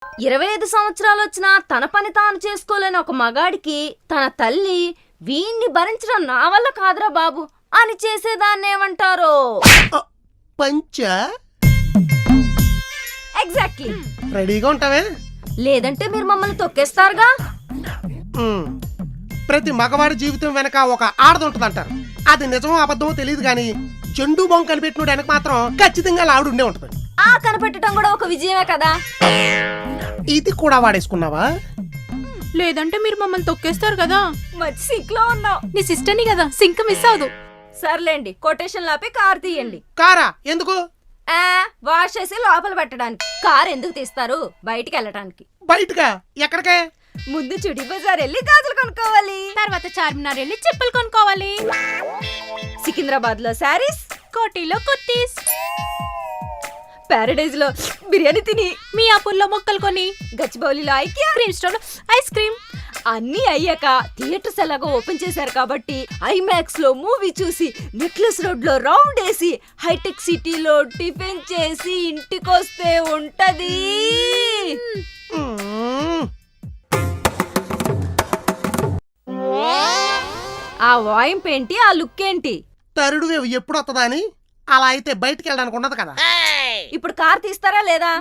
25 సంవత్సరాలు వచ్చినా తన పని తాను చేసుకోలేని ఒక మగాడికి తన తల్లి వీణ్ణి భరించడం నా వల్ల కాదురా బాబు అని చేసేదాన్నేమంటారో. పంచా ఎగ్జాక్ట్లీ. రెడీగా ఉంటావే? లేదంటే మీరు మమ్మల్ని తొక్కేస్తారుగా. ప్రతి మగవాడి జీవితం వెనక ఒక ఆడదుంటదంటారు. అది నిజమో అబద్ధమో తెలియదు గాని చెండు బొమ్మ కనిపెట్టినోడు వెనక మాత్రం ఖచ్చితంగా ఆవిడ ఉండే ఉంటది. ఆ కనిపెట్టడం కూడా ఒక విజయమే కదా. ఇది కూడా వాడేసుకున్నావా? లేదంటే మీరు మమ్మల్ని తొక్కేస్తారు కదా. మంచి సింక్ లో ఉన్నావు. నీ సిస్టర్ని కదా, సింక్ మిస్ అవదు. సర్లేండి, కొటేషన్ లాపి కార్ తీయండి. కారా? ఎందుకు? వాష్ చేసి లోపల పెట్టడానికి. కార్ ఎందుకు తీస్తారు? బయటికి వెళ్ళటానికి. బయటగా? ఎక్కడికే? ముందు చుడి బజార్ వెళ్ళి గాజులు కొనుక్కోవాలి. తర్వాత చార్మినార్ వెళ్ళి చెప్పులు కొనుక్కోవాలి. సికింద్రాబాద్ లో శారీస్, కోటిలో కుర్తీస్, పారడైజ్ లో బిర్యానీ తిని, మియాపూర్లో మొక్కలు కొని, గచ్చిబౌలిలో ఐకియా, క్రీమ్ స్టోర్ లో ఐస్ క్రీమ్. అన్నీ అయ్యాక థియేటర్స్ ఎలాగో ఓపెన్ చేశారు కాబట్టి ఐమాక్స్ లో మూవీ చూసి, నెక్లెస్ రోడ్ లో రౌండ్ వేసి, హైటెక్ సిటీలో టిఫిన్ చేసి ఇంటికొస్తే ఉంటది. ఆ వాయింపు ఏంటి, ఆ లుక్ ఏంటి? తరుడు ఎప్పుడు వస్తుందా అని. అలా అయితే బయటికి వెళ్ళడానికి ఉండదు కదా. ఇప్పుడు కార్ తీస్తారా లేదా?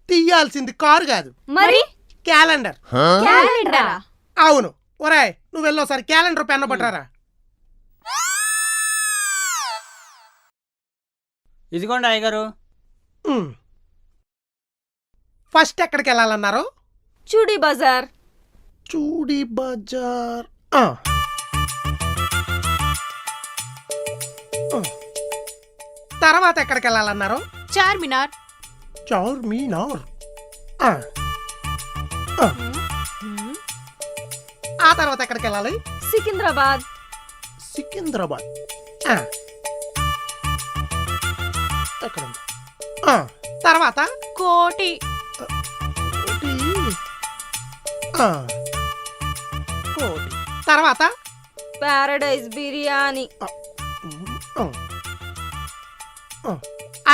తీయాల్సింది కారు కాదు, మరి క్యాలెండర్. క్యాలెండరా? అవును. ఒరాయ్, నువ్వు వెళ్ళోసారి క్యాలెండర్ పెన్న పట్టరా. ఇదిగోండి అయ్యగారు. ఫస్ట్ ఎక్కడికి వెళ్ళాలన్నారు? చూడి బజార్. చూడి బజార్. తర్వాత ఎక్కడికి వెళ్ళాలన్నారు? చార్మినార్. చార్మినార్. ఆ తర్వాత ఎక్కడికి వెళ్ళాలి? సికింద్రాబాద్. సికింద్రాబాద్. ఎక్కడ ఉంది? తర్వాత కోటి. కోటి. తర్వాత పారడైజ్ బిర్యానీ.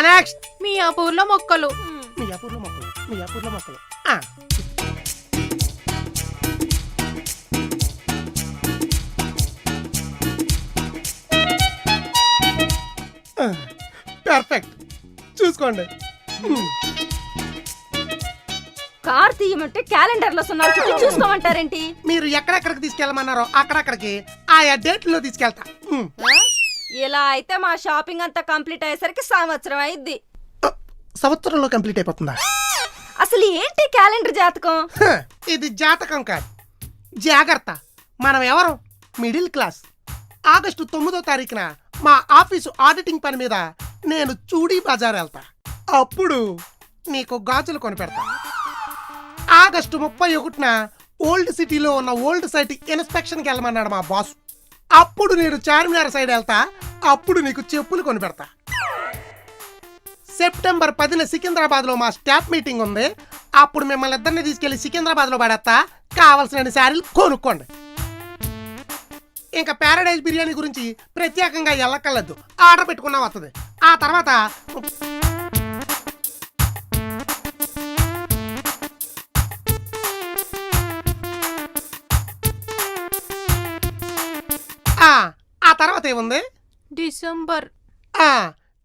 నెక్స్ట్ మియాపూర్లో మొక్కలు. మియాపూర్లో మొక్కలు. మియాపూర్లో మొక్కలు. పర్ఫెక్ట్. చూసుకోండి. కార్ తీయమంటే క్యాలెండర్ లో సున్నారు చుట్టూ చూసుకోమంటారేంటి? మీరు ఎక్కడెక్కడికి తీసుకెళ్ళమన్నారో అక్కడక్కడికి ఆయా డేట్లో తీసుకెళ్తా. ఇలా అయితే మా షాపింగ్ అంతా కంప్లీట్ అయ్యేసరికి సంవత్సరం అయింది. సంవత్సరంలో కంప్లీట్ అయిపోతుందా? అసలు ఏంటి క్యాలెండర్ జాతకం? ఇది జాతకం కాదు, జాగ్రత్త. మనం ఎవరు? Middle class. ఆగస్టు 9వ తారీఖున మా ఆఫీసు ఆడిటింగ్ పని మీద నేను చూడీ బజార్ వెళ్తా. అప్పుడు నీకు గాజులు కొనిపెడతా. ఆగస్టు 31న ఓల్డ్ సిటీలో ఉన్న ఓల్డ్ సైట్ ఇన్స్పెక్షన్కి వెళ్ళమన్నాడు మా బాస్. అప్పుడు నేను చార్మినార్ సైడ్ వెళ్తా. అప్పుడు నీకు చెప్పులు కొనిపెడతా. సెప్టెంబర్ 10న సికింద్రాబాద్లో మా స్టాఫ్ మీటింగ్ ఉంది. అప్పుడు మిమ్మల్ని ఇద్దరిని తీసుకెళ్లి సికింద్రాబాద్లో పడేస్తా. కావాల్సిన శారీలు కొనుక్కోండి. ఇంకా పారడైజ్ బిర్యానీ గురించి ప్రత్యేకంగా వెళ్ళక్కర్లేదు, ఆర్డర్ పెట్టుకున్నా వస్తుంది. ఆ తర్వాత ఆ తర్వాత ఏముంది? డిసెంబర్.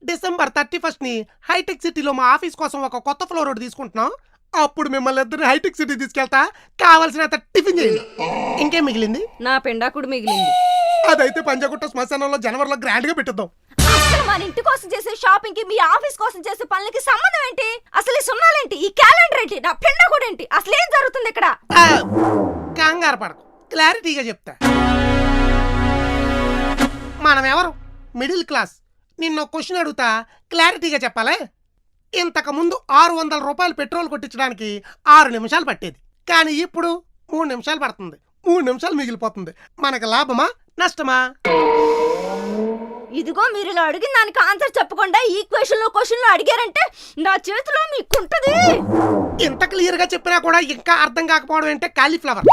డిసెంబర్ 31ని హైటెక్ సిటీలో మా ఆఫీస్ కోసం ఒక కొత్త ఫ్లోర్ ఒకటి తీసుకుంటున్నాం. అప్పుడు మిమ్మల్ని ఇద్దరిని హైటెక్ సిటీ తీసుకెళ్తా. కావాల్సినంత టిఫిన్ చేయండి. ఇంకేం మిగిలింది? నా పెండాకుడు మిగిలింది. అదైతే పంజగుట్ట శ్మశానంలో జనవరిలో గ్రాండ్ గా పెట్టిద్దాం. అసలు మన ఇంటి కోసం చేసే షాపింగ్ కి మీ ఆఫీస్ కోసం చేసే పనులకి సంబంధం ఏంటి? అసలు ఈ సున్నాలేంటి, ఈ క్యాలెండర్ ఏంటి, నా పెండాకుడు ఏంటి, అసలు ఏం జరుగుతుంది ఇక్కడ? కంగారు పడకు, క్లారిటీగా చెప్తా. మనం ఎవరు? Middle class. నిన్న క్వశ్చన్ అడుగుతా, క్లారిటీగా చెప్పాలే. ఇంతకు ముందు 600 రూపాయలు పెట్రోల్ కొట్టించడానికి 6 నిమిషాలు పట్టేది. కానీ ఇప్పుడు 3 నిమిషాలు పడుతుంది. 3 నిమిషాలు మిగిలిపోతుంది. మనకు లాభమా నష్టమా? ఇదిగో మీరు ఇలా అడిగిన దానికి ఆన్సర్ చెప్పకుండా ఈ క్వశ్చన్లు అడిగారంటే నా చేతిలో మీకుంటది. ఇంత క్లియర్ గా చెప్పినా కూడా ఇంకా అర్థం కాకపోవడం అంటే కాలీఫ్లవర్.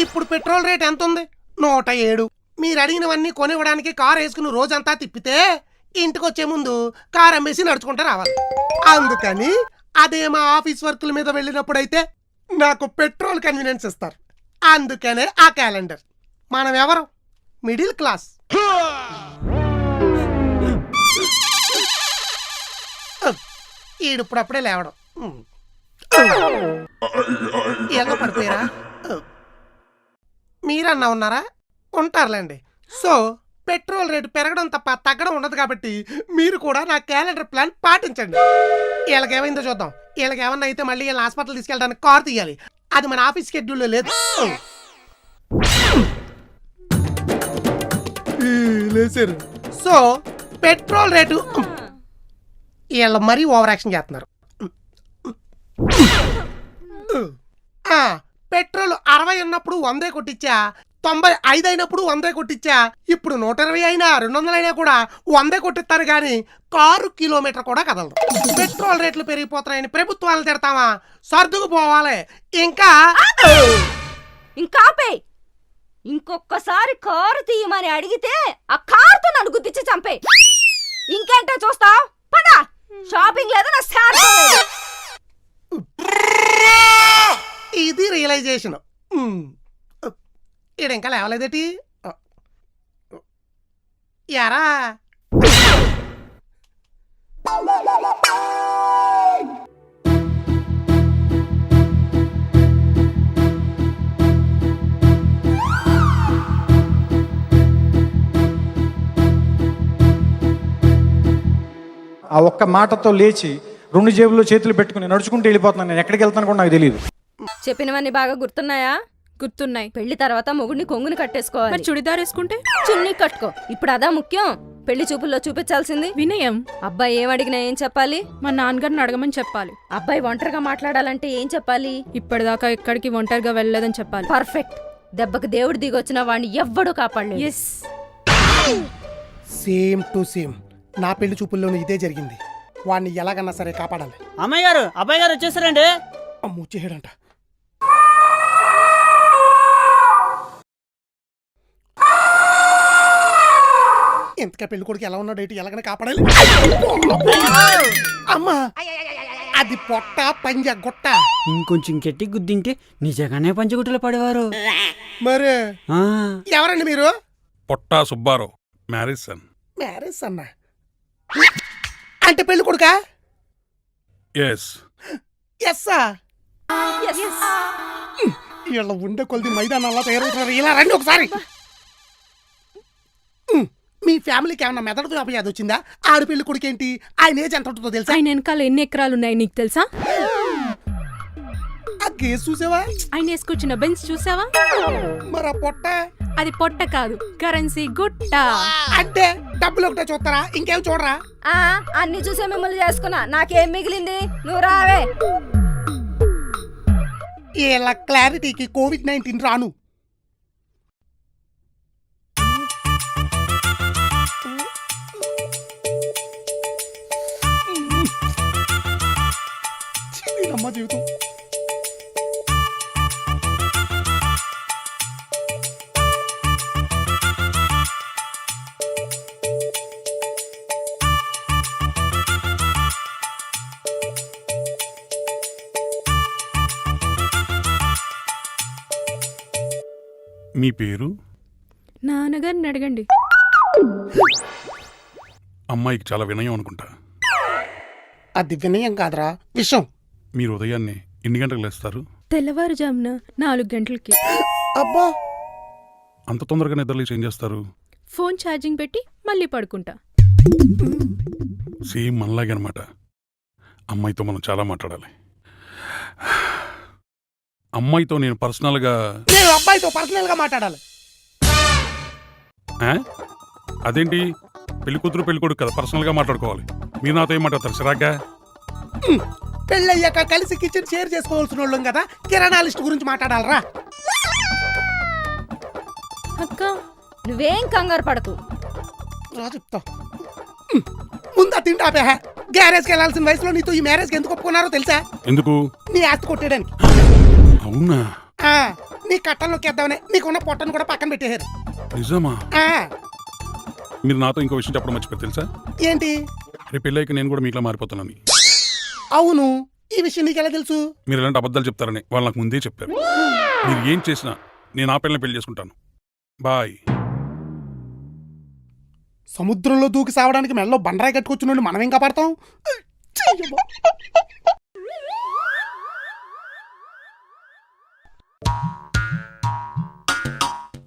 ఇప్పుడు పెట్రోల్ రేట్ ఎంత ఉంది? 107. మీరు అడిగినవన్నీ కొనివ్వడానికి కారు వేసుకుని రోజంతా తిప్పితే ఇంటికి వచ్చే ముందు కారు అమ్మేసి నడుచుకుంటూ రావాలి. అందుకని అదే మా ఆఫీస్ వర్కుల మీద వెళ్ళినప్పుడైతే నాకు పెట్రోల్ కన్వీనియన్స్ ఇస్తారు. అందుకనే ఆ క్యాలెండర్. మనం ఎవరు? Middle class. ఈడుప్పుడప్పుడే లేవడం. ఎలా పడిపోయారా? మీరన్నా ఉన్నారా? ఉంటారులేండి. సో పెట్రోల్ రేటు పెరగడం తప్ప తగ్గడం ఉండదు కాబట్టి మీరు కూడా నా క్యాలెండర్ ప్లాన్ పాటించండి. వీళ్ళకేమైందో చూద్దాం. వీళ్ళకేమన్నా అయితే మళ్ళీ వీళ్ళ హాస్పిటల్ తీసుకెళ్ళడానికి కార్ తీయాలి. అది మన ఆఫీస్ షెడ్యూల్లో లేదు. లేచారు. సో పెట్రోల్ రేటు వీళ్ళు మరీ ఓవర్ యాక్షన్ చేస్తున్నారు. పెట్రోల్ 60 ఉన్నప్పుడు 100 కొట్టించా, 95 అయినప్పుడు 100 కొట్టించా. ఇప్పుడు 120 అయినా 200 అయినా కూడా 100 కొట్టిస్తారు కానీ కారు కిలోమీటర్ కూడా కదలదు. పెట్రోల్ రేట్లు పెరిగిపోతున్నాయని ప్రభుత్వాలు తిడతామా? సర్దుకుపోవాలి. ఇంకా ఆపే. ఇంకొకసారి కారు తీయమని అడిగితే ఆ కారుతో నన్ను గుద్దిచ్చి చంపే. ఇంకేంటో చూస్తావు? పదా, షాపింగ్ లేదు, నా శారీ లేదు. ఇది రియలైజేషన్. ఈడ ఇంకా లేవలేదేటి? యారా ఆ ఒక్క మాటతో లేచి 2 జేబుల్లో చేతులు పెట్టుకుని నడుచుకుంటూ వెళ్ళిపోతున్నాను. నేను ఎక్కడికి వెళ్తాను కూడా నాకు తెలియదు. చెప్పినవన్నీ బాగా గుర్తున్నాయా? గుర్తున్నాయి. పెళ్లి తర్వాత మొగుడిని కొంగుని కట్టేసుకోవాలి. మరి చుడిదార్ వేసుకుంటే చున్నీ కట్టుకో. ఇప్పుడు అదా ముఖ్యం. పెళ్లి చూపుల్లో చూపించాల్సింది వినయం. అబ్బాయి ఏం అడిగినా ఏం చెప్పాలి? మా నాన్నగారిని అడగమని చెప్పాలి. అబ్బాయి ఒంటరిగా మాట్లాడాలంటే ఏం చెప్పాలి? ఇప్పటిదాకా ఎక్కడికి ఒంటరిగా వెళ్ళలేదని చెప్పాలి. పర్ఫెక్ట్. దెబ్బకి దేవుడు దిగొచ్చిన వాడిని ఎవ్వడూ కాపాడలేదు. ఎస్. సేమ్ టు సేమ్ నా పెళ్లి చూపుల్లోనూ ఇదే జరిగింది. వాడిని ఎలాగన్నా సరే కాపాడాలి. అమ్మాయి గారు, అబ్బాయి గారు వచ్చేసారండి. అమ్మో చేయడంట. ఎంతగా పెళ్లి కొడుకు ఎలా ఉన్నాడు? ఏంటి ఎలాగైనా కాపాడాలి. అమ్మా, అది పొట్ట పంజ గుట్ట. ఇంకొంచెం గట్టి గుద్దింటే నిజంగానే పంచగుట్టలు పడేవారు. మరి ఆ, ఎవరండి మీరు? పొట్టా సుబ్బారావు, మ్యారేజ్ సన్. మ్యారేజ్ అన్నా అంటే పెళ్లి కొడుకా? ఎస్. ఎస్సా? వీళ్ళ ఉండే కొద్ది మైదానంలా తయారవుతున్నారు. ఇలా రండి ఒకసారి. మీ ఫ్యామిలీకి ఏమన్నా మెదడు వ్యాధి వచ్చిందా? ఆడి పెళ్లి కొడుకేంటి? ఆయన ఏజ్ ఎంత ఉంటుందో తెలుసా? ఆయన వెనకాల ఎన్ని ఎకరాలు ఉన్నాయి నీకు తెలుసా? ఆ కేసు చూసావా? ఆయన వేసుకొచ్చిన బెంచ్ చూసావా? మరి ఆ పొట్ట? అది పొట్ట కాదు, కరెన్సీ గుట్ట. అంటే డబ్బులు ఒకటే చూస్తారా? ఇంకేం చూడరా? అన్ని చూసే మిమ్మల్ని చేసుకున్నా. నాకేం మిగిలింది? నువ్వు రావే. ఇలా క్లారిటీకి COVID-19 రాను. అమ్మ జీవితం. మీ పేరు? నాన్నగారిని అడగండి. అమ్మాయికి చాలా వినయం అనుకుంటా. అది వినయం కాదురా, విషయం. మీరు ఉదయాన్నే ఎన్ని గంటలకు లేస్తారు? తెల్లవారుజామున 4 గంటలకి. అబ్బా, అంత తొందరగా నిద్రలేసి ఏం చేస్తారు? ఫోన్ ఛార్జింగ్ పెట్టి మళ్ళీ పడుకుంటా. సేమ్ మనలాగే అనమాట. అమ్మాయితో మనం చాలా మాట్లాడాలి. అమ్మాయితో నేను పర్సనల్గా. నేను అబ్బాయితో పర్సనల్ గా మాట్లాడాలి. అదేంటి? పెళ్లి కూతురు పెళ్లి కొడుకు కదా, పర్సనల్గా మాట్లాడుకోవాలి. మీరు నాతో ఏం మాట్లాడతారు చిరాగ్గా? పెళ్ళయ్యాక కలిసి కిచెన్ షేర్ చేసుకోవాల్సిన వాళ్ళం కదా, కిరాణా లిస్ట్ గురించి మాట్లాడాలరా. అక్క, నువ్వేం కంగారు పడకు. రా చెప్తా. ముందా తింటాపే. గ్యారేజ్కి వెళ్ళాల్సిన వయసులో నీతో ఈ మ్యారేజ్కి ఎందుకు ఒప్పుకున్నారో తెలుసా? ఎందుకు? నీ ఆస్తి కొట్టేయడానికి. అవునా? నీ కట్టంలోకి వేద్దామని నీకున్న పొట్టను కూడా పక్కన పెట్టేశారు. నిజమా? మీరు నాతో ఇంకో విషయం చెప్పడం మర్చిపోయి తెలుసా? ఏంటి? రేపు పెళ్ళైకి నేను కూడా మీలా మారిపోతున్నాను. అవును, ఈ విషయం నీకెలా తెలుసు? మీరు ఇలాంటి అబద్ధాలు చెప్తారని వాళ్ళు నాకు ముందే చెప్పారు. మీరు ఏం చేసినా నేను ఆ పిల్లని పెళ్లి చేసుకుంటాను. బాయ్. సముద్రంలో దూకి సావడానికి మెడలో బండరాయి కట్టుకొచ్చుండి మనం ఏం కాపాడతాం?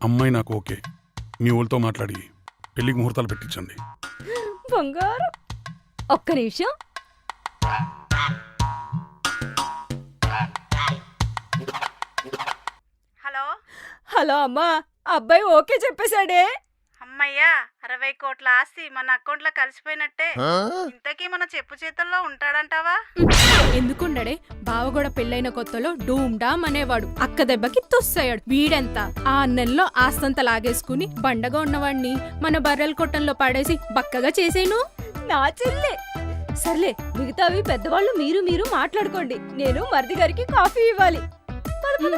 అమ్మాయి నాకు ఓకే. మీ ఊళ్ళతో మాట్లాడి పెళ్లికి ముహూర్తాలు పెట్టించండి. బంగారం. ఒక్క నిమిషం. హలో హలో అమ్మా, అబ్బాయి ఓకే చెప్పేశాడే. అమ్మయ్యా, 60 కోట్ల ఆస్తి మన అకౌంట్లో కలిసిపోయినట్టే. ఇంతకీ మన చెప్పు చేతుల్లో ఉంటాడంటావా? ఎందుకుండడే బావ కూడా పెళ్ళైన కొత్తలో డూమ్ డామ్ అనేవాడు, అక్క దెబ్బకి తొస్సయ్యాడు. వీడెంత 6 నెలల్లో ఆస్తంత లాగేసుకుని బండగా ఉన్నవాడిని మన బర్రెల కొట్టంలో పడేసి బక్కగా చేసేను. నా చెల్లె. సర్లే, మిగతావి పెద్దవాళ్ళు మీరు మీరు మాట్లాడుకోండి. నేను మరిది గారికి కాఫీ ఇవ్వాలి. పద, పద.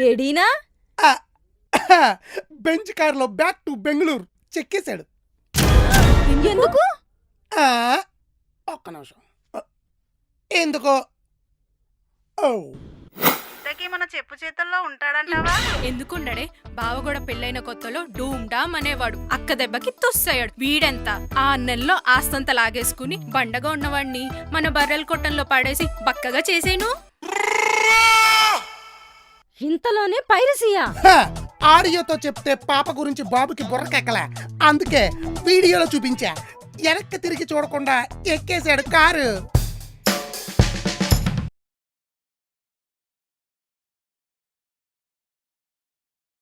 ఏడీనా? బెంచ్ కారులో బ్యాక్ టు బెంగళూరు చెక్కేశాడు. ఎందుకు? ఒక్క నిమిషం. ఎందుకో? ఇంతకీ మన చెప్పు చేతుల్లో ఉంటాడంటావా? ఎందుకుండడే బావ కూడా పెళ్ళైన కొత్తలో డూమ్ డామ్ అనేవాడు, అక్క దెబ్బకి తొస్సయ్యాడు. వీడెంత 6 నెలల్లో ఆస్తంత లాగేసుకుని బండగా ఉన్నవాడిని మన బర్రెల కొట్టంలో పడేసి బక్కగా చేసేను. ఇంతలోనే పైరసీయా? ఆడియోతో చెప్తే పాప గురించి బాబుకి బుర్రకెక్కలే, అందుకే వీడియోలో చూపించా. వెనక్కి తిరిగి చూడకుండా ఎక్కేశాడు కారు.